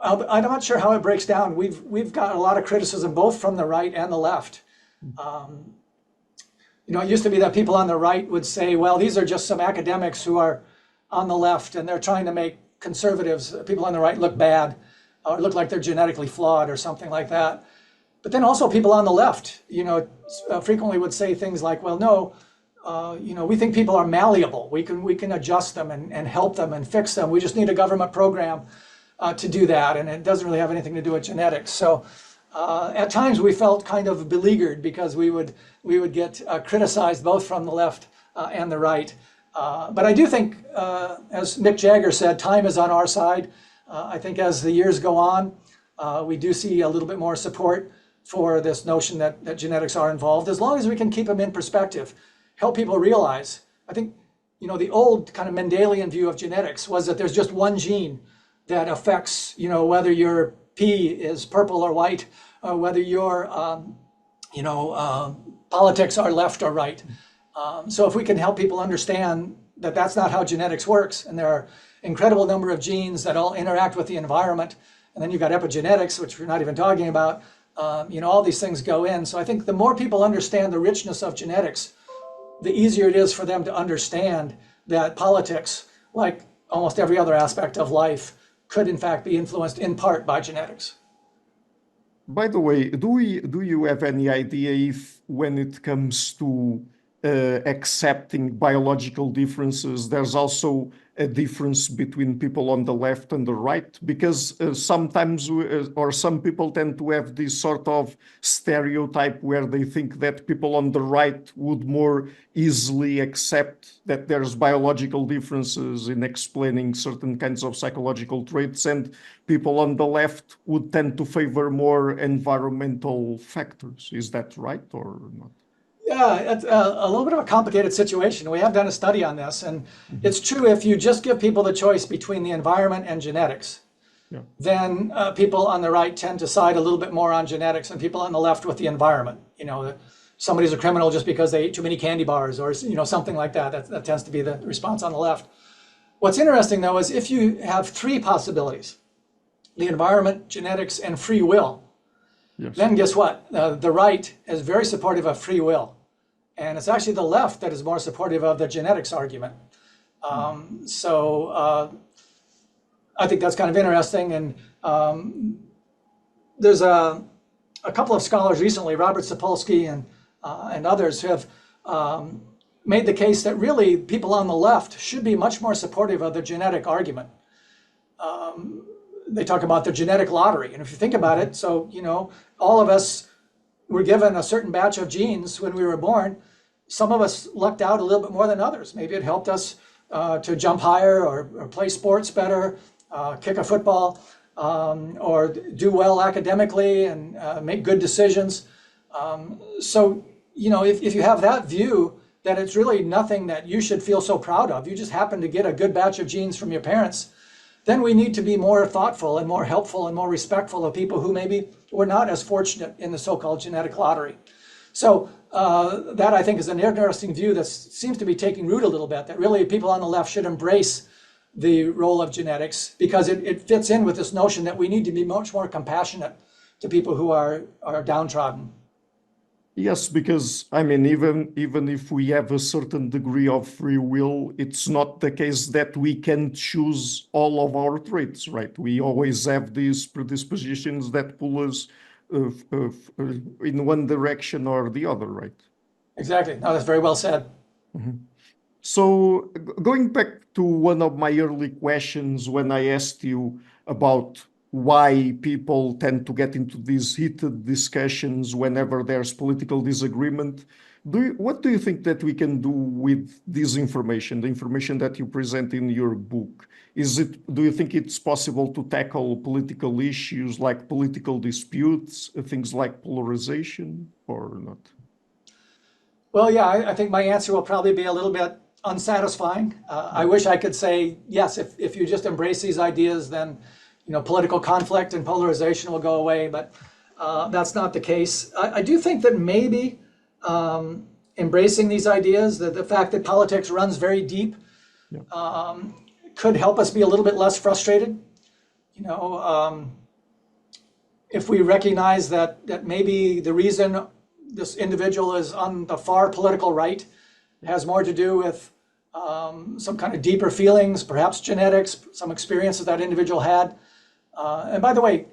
B: I'm not sure how it breaks down. We've got a lot of criticism both from the right and the left. It used to be that people on the right would say, well, these are just some academics who are on the left and they're trying to make conservatives, people on the right, look bad or look like they're genetically flawed or something like that. But then also people on the left, frequently would say things like, well, no, we think people are malleable. We can adjust them and help them and fix them. We just need a government program to do that, and it doesn't really have anything to do with genetics. So at times we felt kind of beleaguered because we would get criticized both from the left and the right. But I do think, as Mick Jagger said, time is on our side. I think as the years go on, we do see a little bit more support for this notion that genetics are involved, as long as we can keep them in perspective, help people realize. I think, the old kind of Mendelian view of genetics was that there's just one gene that affects, whether your pea is purple or white, or whether your, politics are left or right. So if we can help people understand that that's not how genetics works, and there are incredible number of genes that all interact with the environment, and then you've got epigenetics, which we're not even talking about, all these things go in. So I think the more people understand the richness of genetics, the easier it is for them to understand that politics, like almost every other aspect of life, could in fact be influenced in part by genetics.
A: By the way, do you have any idea if, when it comes to accepting biological differences, there's also a difference between people on the left and the right? Because sometimes, or some people tend to have this sort of stereotype where they think that people on the right would more easily accept that there's biological differences in explaining certain kinds of psychological traits, and people on the left would tend to favor more environmental factors. Is that right or not?
B: Yeah, it's a little bit of a complicated situation. We have done a study on this, and it's true if you just give people the choice between the environment and genetics, then people on the right tend to side a little bit more on genetics, and people on the left with the environment. You know, somebody's a criminal just because they ate too many candy bars, or something like that. That tends to be the response on the left. What's interesting, though, is if you have three possibilities: the environment, genetics, and free will. Yes. Then guess what? The right is very supportive of free will. And it's actually the left that is more supportive of the genetics argument. So I think that's kind of interesting. And there's a couple of scholars recently, Robert Sapolsky and others, who have made the case that really people on the left should be much more supportive of the genetic argument. They talk about the genetic lottery. And if you think about it, so, all of us were given a certain batch of genes when we were born. Some of us lucked out a little bit more than others. Maybe it helped us to jump higher or play sports better, kick a football, or do well academically and make good decisions. So, if you have that view that it's really nothing that you should feel so proud of, you just happen to get a good batch of genes from your parents, then we need to be more thoughtful and more helpful and more respectful of people who maybe were not as fortunate in the so-called genetic lottery. So that, I think, is an interesting view that seems to be taking root a little bit, that really people on the left should embrace the role of genetics, because it fits in with this notion that we need to be much more compassionate to people who are downtrodden.
A: Yes, because I mean, even if we have a certain degree of free will, it's not the case that we can choose all of our traits, right? We always have these predispositions that pull us in one direction or the other, right?
B: Exactly. No, that's very well said.
A: Mm-hmm. So going back to one of my early questions when I asked you about why people tend to get into these heated discussions whenever there's political disagreement, what do you think that we can do with this information, the information that you present in your book? Do you think it's possible to tackle political issues like political disputes, things like polarization, or not?
B: Well, yeah, I think my answer will probably be a little bit unsatisfying. I wish I could say, yes, if you just embrace these ideas, then political conflict and polarization will go away, but that's not the case. I do think that maybe embracing these ideas, the fact that politics runs very deep, could help us be a little bit less frustrated. If we recognize that maybe the reason this individual is on the far political right has more to do with some kind of deeper feelings, perhaps genetics, some experiences that individual had. And by the way,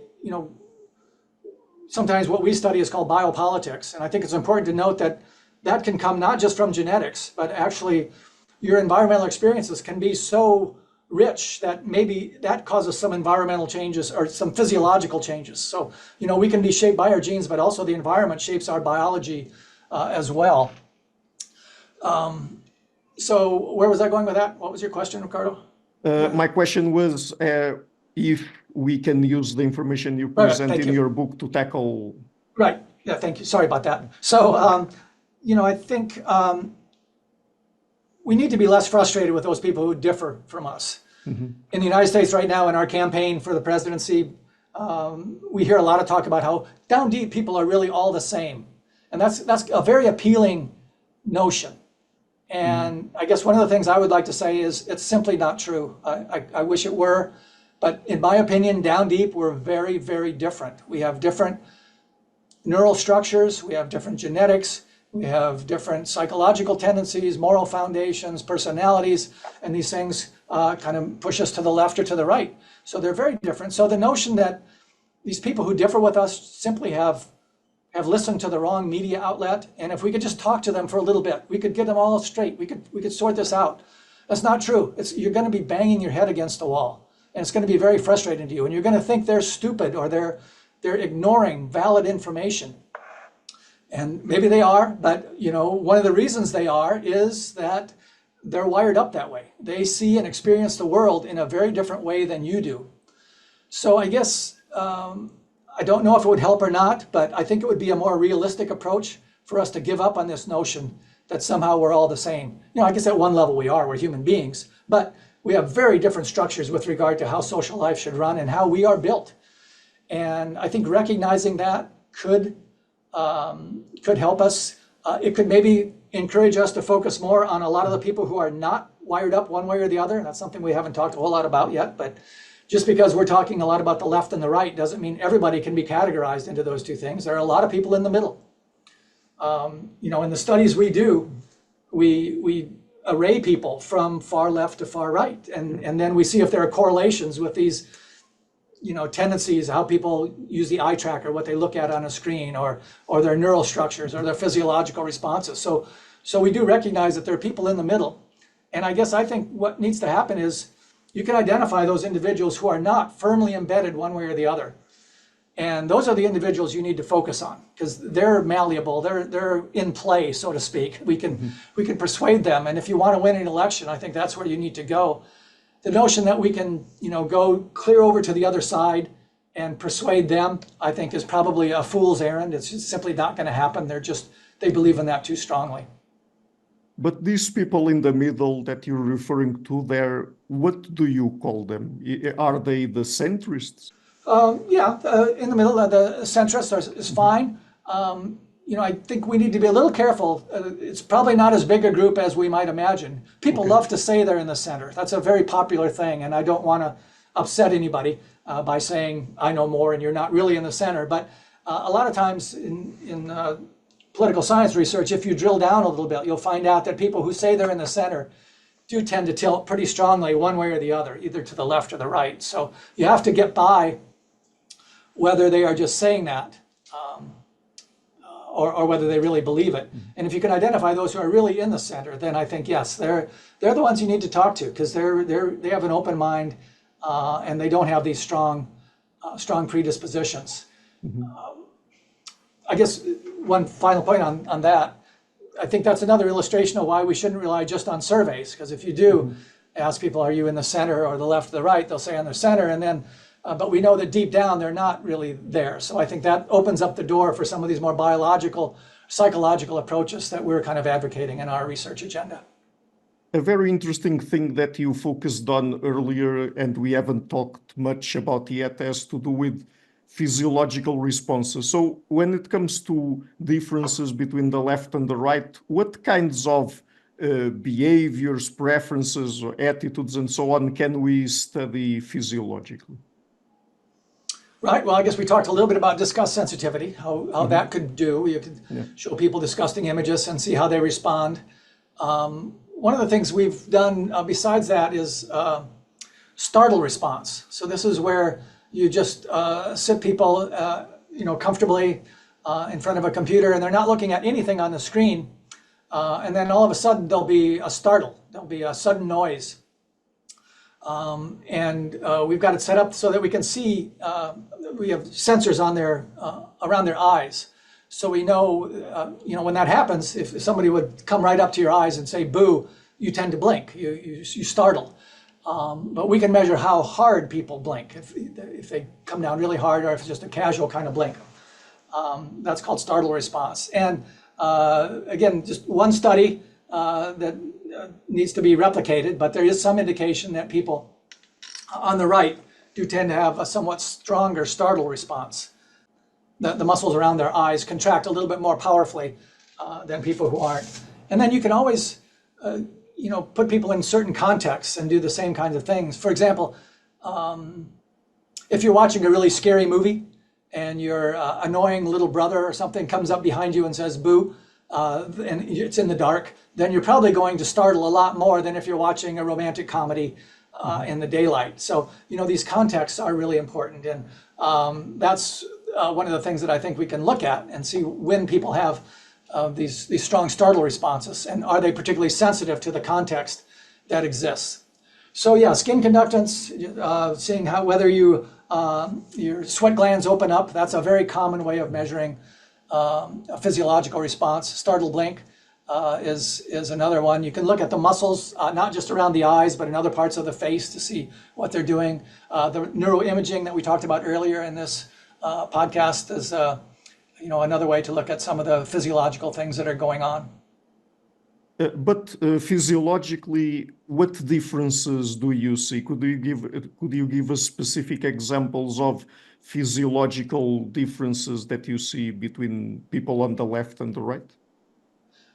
B: sometimes what we study is called biopolitics. And I think it's important to note that can come not just from genetics, but actually your environmental experiences can be so rich that maybe that causes some environmental changes or some physiological changes. So, we can be shaped by our genes, but also the environment shapes our biology as well. So where was I going with that? What was your question, Ricardo?
A: My question was if we can use the information you present in your book to tackle.
B: Right. Yeah, thank you. Sorry about that. So, I think we need to be less frustrated with those people who differ from us. Mm-hmm. In the United States right now, in our campaign for the presidency, we hear a lot of talk about how down deep people are really all the same. And that's a very appealing notion. And I guess one of the things I would like to say is it's simply not true. I wish it were. But in my opinion, down deep, we're very, very different. We have different neural structures. We have different genetics. We have different psychological tendencies, moral foundations, personalities, and these things kind of push us to the left or to the right. So they're very different. So the notion that these people who differ with us simply have listened to the wrong media outlet, and if we could just talk to them for a little bit, we could get them all straight. We could sort this out. That's not true. You're going to be banging your head against the wall, and it's going to be very frustrating to you, and you're going to think they're stupid or they're ignoring valid information. And maybe they are, but one of the reasons they are is that they're wired up that way. They see and experience the world in a very different way than you do. So I guess I don't know if it would help or not, but I think it would be a more realistic approach for us to give up on this notion that somehow we're all the same. I guess at one level we're human beings, but we have very different structures with regard to how social life should run and how we are built. And I think recognizing that could help us. It could maybe encourage us to focus more on a lot of the people who are not wired up one way or the other. That's something we haven't talked a whole lot about yet, but just because we're talking a lot about the left and the right doesn't mean everybody can be categorized into those two things. There are a lot of people in the middle. In the studies we do, we array people from far left to far right, and then we see if there are correlations with these tendencies, how people use the eye tracker, what they look at on a screen, or their neural structures or their physiological responses. So we do recognize that there are people in the middle. And I think what needs to happen is you can identify those individuals who are not firmly embedded one way or the other. And those are the individuals you need to focus on because they're malleable, they're in play, so to speak. We can persuade them. And if you want to win an election, I think that's where you need to go. The notion that we can, go clear over to the other side and persuade them, I think is probably a fool's errand. It's just simply not going to happen. They believe in that too strongly.
A: But these people in the middle that you're referring to there, what do you call them? Are they the centrists?
B: In the middle, the centrists is fine. I think we need to be a little careful. It's probably not as big a group as we might imagine. People love to say they're in the center. That's a very popular thing, and I don't want to upset anybody by saying I know more and you're not really in the center. But a lot of times in political science research, if you drill down a little bit, you'll find out that people who say they're in the center do tend to tilt pretty strongly one way or the other, either to the left or the right. So you have to get by whether they are just saying that or whether they really believe it. And if you can identify those who are really in the center, then I think, yes, they're the ones you need to talk to because they have an open mind and they don't have these strong predispositions. I guess one final point on that, I think that's another illustration of why we shouldn't rely just on surveys, because if you do ask people, are you in the center or the left or the right, they'll say on the center, and then but we know that deep down they're not really there. So I think that opens up the door for some of these more biological, psychological approaches that we're kind of advocating in our research agenda.
A: A very interesting thing that you focused on earlier, and we haven't talked much about yet, has to do with physiological responses. So when it comes to differences between the left and the right, what kinds of behaviors, preferences, or attitudes, and so on can we study physiologically?
B: Right. Well, I guess we talked a little bit about disgust sensitivity, how that could do. You could show people disgusting images and see how they respond. One of the things we've done besides that is startle response. So this is where you just sit people, comfortably in front of a computer, and they're not looking at anything on the screen. And then all of a sudden there'll be a startle. There'll be a sudden noise. We've got it set up so that we can see, we have sensors on their, around their eyes. So we know, when that happens, if somebody would come right up to your eyes and say, boo, you tend to blink, you startle. But we can measure how hard people blink, if they come down really hard or if it's just a casual kind of blink. That's called startle response. And again, just one study that needs to be replicated, but there is some indication that people on the right do tend to have a somewhat stronger startle response. The muscles around their eyes contract a little bit more powerfully than people who aren't. And then you can always put people in certain contexts and do the same kinds of things. For example, if you're watching a really scary movie and your annoying little brother or something comes up behind you and says boo, and it's in the dark, then you're probably going to startle a lot more than if you're watching a romantic comedy in the daylight. So, these contexts are really important. And that's one of the things that I think we can look at and see when people have these strong startle responses, and are they particularly sensitive to the context that exists. So yeah, skin conductance, seeing whether your sweat glands open up, that's a very common way of measuring a physiological response. Startle blink is another one. You can look at the muscles, not just around the eyes, but in other parts of the face to see what they're doing. The neuroimaging that we talked about earlier in this podcast is another way to look at some of the physiological things that are going on.
A: But physiologically, what differences do you see? Could you give us specific examples of physiological differences that you see between people on the left and the right?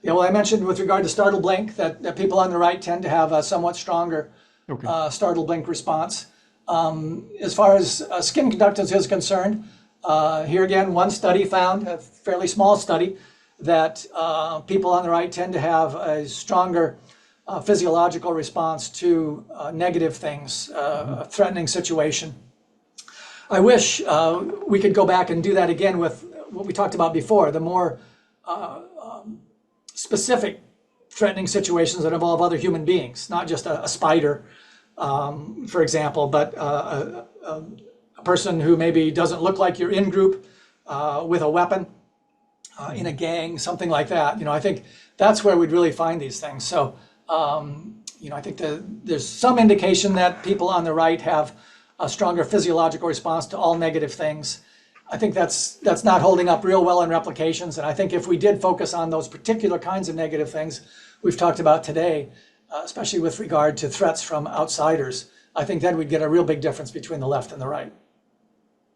B: Yeah, well, I mentioned with regard to startle blink that people on the right tend to have a somewhat stronger startle blink response. As far as skin conductance is concerned, here again, one study found, a fairly small study, that people on the right tend to have a stronger physiological response to negative things, a threatening situation. I wish we could go back and do that again with what we talked about before, the more specific threatening situations that involve other human beings, not just a spider, for example, but a person who maybe doesn't look like you're in group with a weapon. In a gang, something like that. I think that's where we'd really find these things. So, I think there's some indication that people on the right have a stronger physiological response to all negative things. I think that's not holding up real well in replications. And I think if we did focus on those particular kinds of negative things we've talked about today, especially with regard to threats from outsiders, I think then we'd get a real big difference between the left and the right.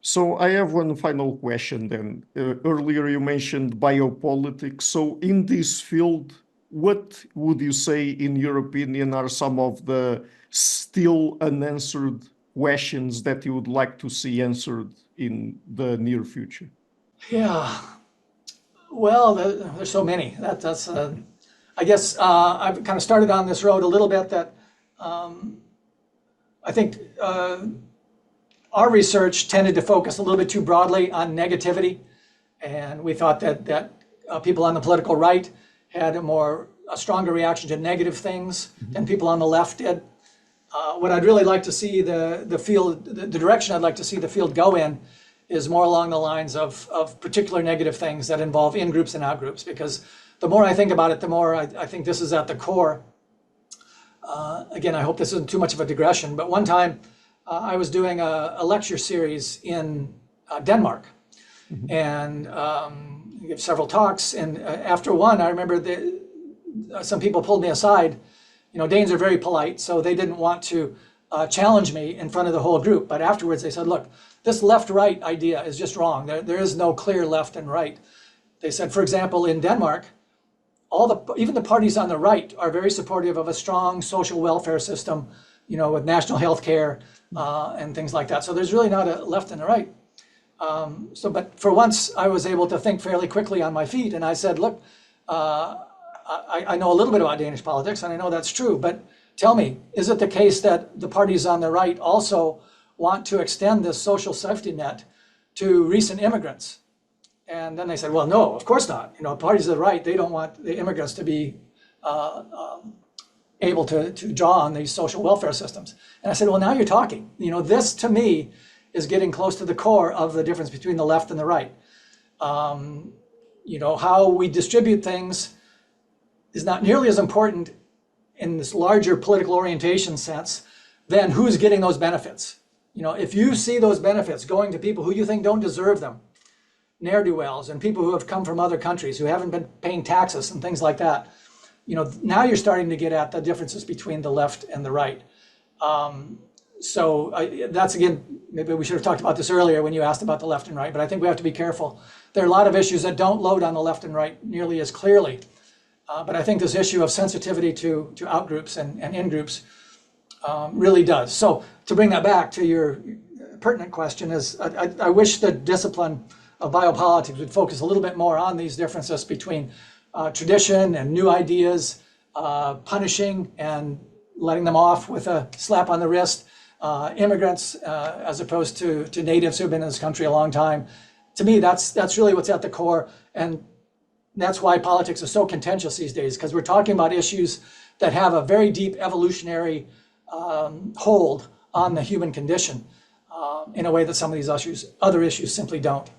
A: So I have one final question then. Earlier you mentioned biopolitics. So in this field, what would you say, in your opinion, are some of the still unanswered questions that you would like to see answered in the near future?
B: Yeah, well, there's so many. That's I guess I've kind of started on this road a little bit that I think our research tended to focus a little bit too broadly on negativity, and we thought that people on the political right had a stronger reaction to negative things than people on the left did. What I'd really like to see the direction I'd like to see the field go in is more along the lines of particular negative things that involve in-groups and out-groups, because the more I think about it, the more I think this is at the core. Again, I hope this isn't too much of a digression, but one time I was doing a lecture series in Denmark, and give several talks. And after one, I remember some people pulled me aside. Danes are very polite, so they didn't want to challenge me in front of the whole group. But afterwards, they said, "Look, this left-right idea is just wrong. There is no clear left and right." They said, for example, in Denmark, even the parties on the right are very supportive of a strong social welfare system, with national health care and things like that. So there's really not a left and a right. But for once, I was able to think fairly quickly on my feet, and I said, look, I know a little bit about Danish politics, and I know that's true, but tell me, is it the case that the parties on the right also want to extend this social safety net to recent immigrants? And then they said, well, no, of course not. Parties on the right, they don't want the immigrants to be able to draw on these social welfare systems. And I said, well, now you're talking. This to me is getting close to the core of the difference between the left and the right. How we distribute things is not nearly as important in this larger political orientation sense than who's getting those benefits. If you see those benefits going to people who you think don't deserve them, ne'er-do-wells and people who have come from other countries who haven't been paying taxes and things like that, now you're starting to get at the differences between the left and the right. That's, again, maybe we should have talked about this earlier when you asked about the left and right, but I think we have to be careful. There are a lot of issues that don't load on the left and right nearly as clearly. But I think this issue of sensitivity to outgroups and in-groups really does. So to bring that back to your pertinent question is, I wish the discipline of biopolitics would focus a little bit more on these differences between tradition and new ideas, punishing and letting them off with a slap on the wrist, immigrants as opposed to natives who've been in this country a long time. To me, that's really what's at the core, and that's why politics is so contentious these days, because we're talking about issues that have a very deep evolutionary hold on the human condition in a way that some of these other issues simply don't.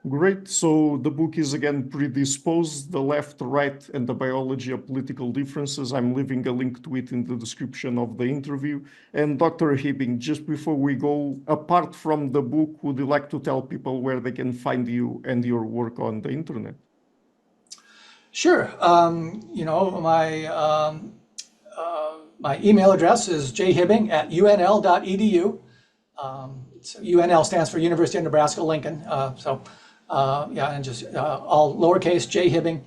A: Great. So the book is again Predisposed, the left, right, and the biology of political differences. I'm leaving a link to it in the description of the interview. And Dr. Hibbing, just before we go, apart from the book, would you like to tell people where they can find you and your work on the internet?
B: Sure. My email address is jhibbing@unl.edu. So UNL stands for University of Nebraska-Lincoln. And just all lowercase jhibbing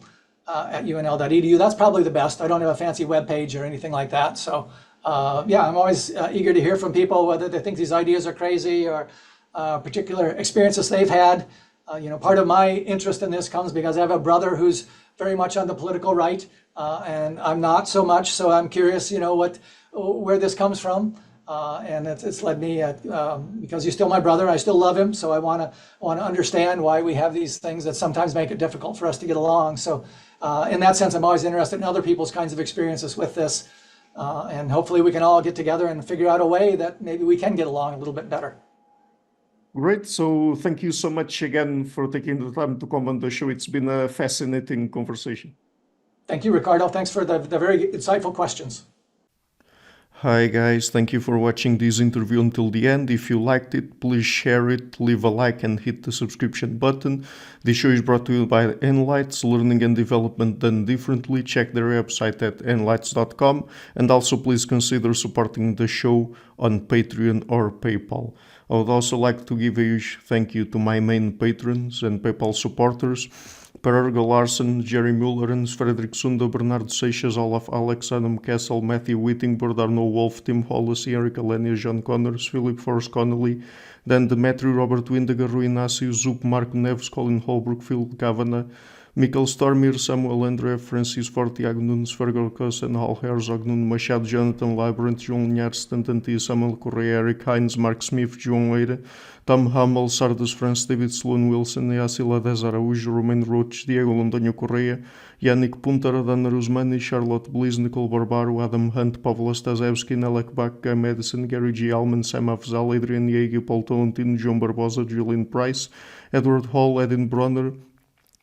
B: at unl.edu. That's probably the best. I don't have a fancy web page or anything like that. So I'm always eager to hear from people, whether they think these ideas are crazy or particular experiences they've had. Part of my interest in this comes because I have a brother who's very much on the political right, and I'm not so much. So I'm curious, where this comes from. And it's led me, because he's still my brother, I still love him, so I want to understand why we have these things that sometimes make it difficult for us to get along. So in that sense, I'm always interested in other people's kinds of experiences with this, and hopefully we can all get together and figure out a way that maybe we can get along a little bit better.
A: Great. So thank you so much again for taking the time to come on the show. It's been a fascinating conversation.
B: Thank you, Ricardo. Thanks for the very insightful questions.
A: Hi guys, thank you for watching this interview until the end. If you liked it, please share it, leave a like and hit the subscription button. This show is brought to you by Enlights, Learning and Development Done Differently. Check their website at enlights.com, and also please consider supporting the show on Patreon or PayPal. I would also like to give a huge thank you to my main patrons and PayPal supporters: Per Ergo Larsen, Jerry Mullerens, Frederick Sunda, Bernardo Seixas, Olaf Alex, Adam Kessel, Matthew Whittingbird, Arno Wolf, Tim Hollis, Eric Alenia, John Connors, Philip Forrest Connolly, Dan Demetri, Robert Windiger, Rui Inácio, Zup, Marco Neves, Colin Holbrook, Phil Kavanagh, Mikkel Stormir, Samuel André, Francis Ford, Tiago Nunes, Fergal Cossen, Hal Herzog, Nuno Machado, Jonathan Labyrinth, João Linhares, Stantanti, Samuel Correia, Eric Hines, Mark Smith, João Eira, Tom Hummel, Sardus France, David Sloan Wilson, Yacila Dez Araújo, Romain Roach, Diego Londonho Correia, Yannick Punter, Dana Rusmani, Charlotte Bliss, Nicole Barbaro, Adam Hunt, Pavlo Stasevski, Nelek Bach, Guy Madison, Gary G. Allman, Sam Afzal, Adrian Yeagy, Paul Tolentino, João Barbosa, Julian Price, Edward Hall, Edin Bronner,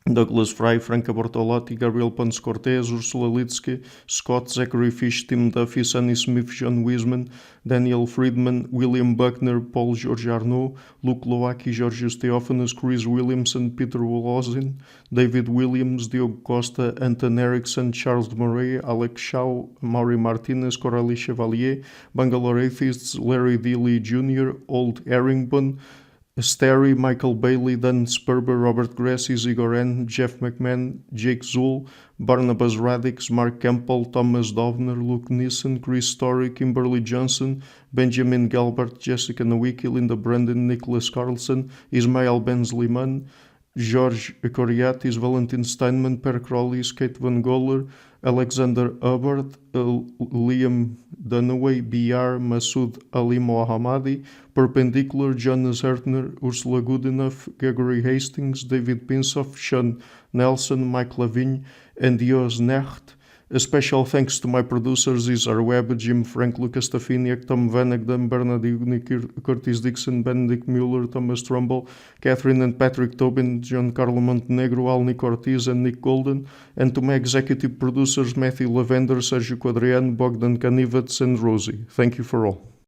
A: Douglas Fry, Franca Bortolotti, Gabriel Ponce Cortez, Ursula Litsky, Scott, Zachary Fish, Tim Duffy, Sonny Smith, John Wiseman, Daniel Friedman, William Buckner, Paul George Arnaud, Luke Lowacki, Georgios Theophanos, Chris Williamson, Peter Wolozin, David Williams, Diogo Costa, Anton Erickson, Charles Murray, Alex Shaw, Maury Martinez, Coralie Chevalier, Bangalore Atheists, Larry D. Lee Jr., Old Erringbon, Sterry, Michael Bailey, Dan Sperber, Robert Grassi, Zigoren, Jeff McMahon, Jake Zool, Barnabas Radix, Mark Campbell, Thomas Dovner, Luke Nissen, Chris Story, Kimberly Johnson, Benjamin Galbert, Jessica Nowicki, Linda Brandon, Nicholas Carlson, Ismail Benzliman, George Coriatis, Valentin Steinman, Per Crowley, Kate Van Goller, Alexander Hubbard, Liam Dunaway, BR, Masood Ali Mohammadi, Perpendicular, Jonas Hertner, Ursula Goodenough, Gregory Hastings, David Pinsoff, Sean Nelson, Mike Lavigne, and Dios Necht. A special thanks to my producers, Isar Webb, Jim Frank, Lucas Stafiniak, Tom Vanagdam, Bernard Ugni, Curtis Dixon, Benedict Mueller, Thomas Trumbull, Catherine and Patrick Tobin, Giancarlo Montenegro, Alni Ortiz, and Nick Golden, and to my executive producers, Matthew Lavender, Sergio Quadrian, Bogdan Kanivets, and Rosie. Thank you for all.